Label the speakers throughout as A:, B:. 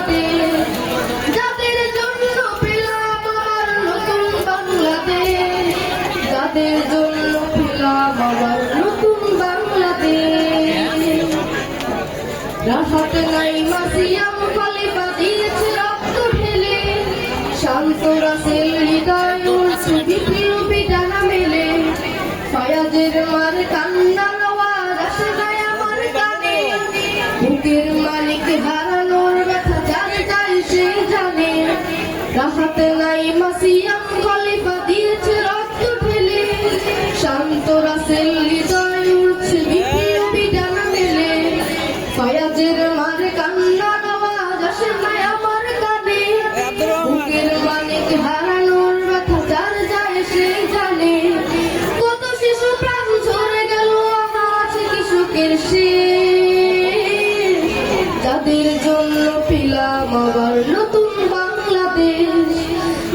A: বাংলাদেশ, যাদের জন্য পেলাম আমার নতুন বাংলাদেশ, যাদের জন্য পেলাম আমার নতুন বাংলাদেশ। রাহাত নাইমা সিয়াম খলিফা দিয়েছে রক্ত ঢেলে, শান্ত রাসেল হৃদয় উড়ছে বিপ্লবী ডানা মেলে। ফয়াজের মার কান্নার আওয়াজ আসে নাই আমার কানে, বুকের মালিক হারানোর ব্যথা যার যায় সে জানে। রাহাত নাইমা সিয়াম খলিফা দিয়েছে রক্ত ঢেলে, শান্ত রাসেল হৃদয় উড়ছে বিপ্লবী ডানা মেলে। ফয়াজের মার কান্নার আওয়াজ আসে নাই আমার কানে, বুকের মালিক হারানোর ব্যথা যার যায় সে জানে। কত শিশু প্রাণ ঝরে গেল আজ কৃষকের শেষ, যাদের জন্য পেলাম আবার নতুন বাংলাদেশ,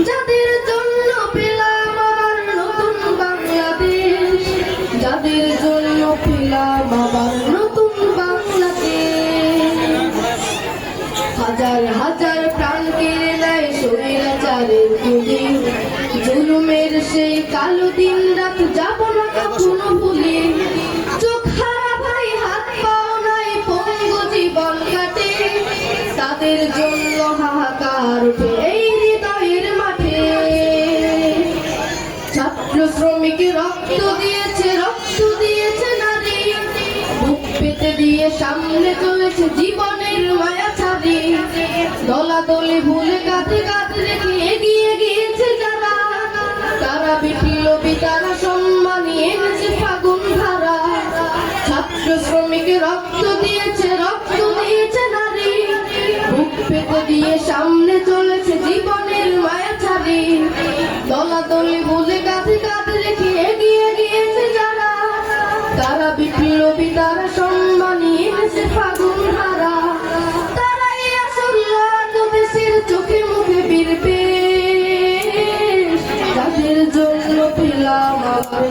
A: যাদের জন্য পেলাম আবার নতুন বাংলাদেশ, যাদের জন্য পেলাম আবার নতুন বাংলাদেশ। হাজার হাজার প্রাণ কেড়ে নেয় স্বৈরাচারের গুলি, জুলুমের সেই কালো দিন রাত যাব না কখনো ভুলি। চোখ হারা ভাই হাত পাও নাই পঙ্গু জীবন কাটে, তাদের জন্য হাহাকার উঠে এই হৃদয়ের মাঠে। ছাত্র শ্রমিক রক্ত দিয়েছে নারী, বুক পেতে দিয়ে সামনে চলেছে জীবনের মায়া ছাড়ি। দলাদলি ভুলে কাঁধে কাঁধ রেখে এগিয়ে গিয়েছে যারা, তারা বিপ্লবী তারা সম্মানী এনেছে ফাগুন ধারা। ছাত্র শ্রমিক রক্ত দিয়েছে নারী, বুক পেতে দিয়ে সামনে চলেছে জীবনের মায়া ছাড়ি। দলাদলি ভুলে কাঁধে কাঁধ রেখে এগিয়ে গিয়েছে যারা, তারা বিপ্লবী তারা সম্মানী এনেছে ফাগুন ধারা। তারাই আসল দেশের চোখে মুখে বীর পেশ, যাদের জন্য পেলাম আমার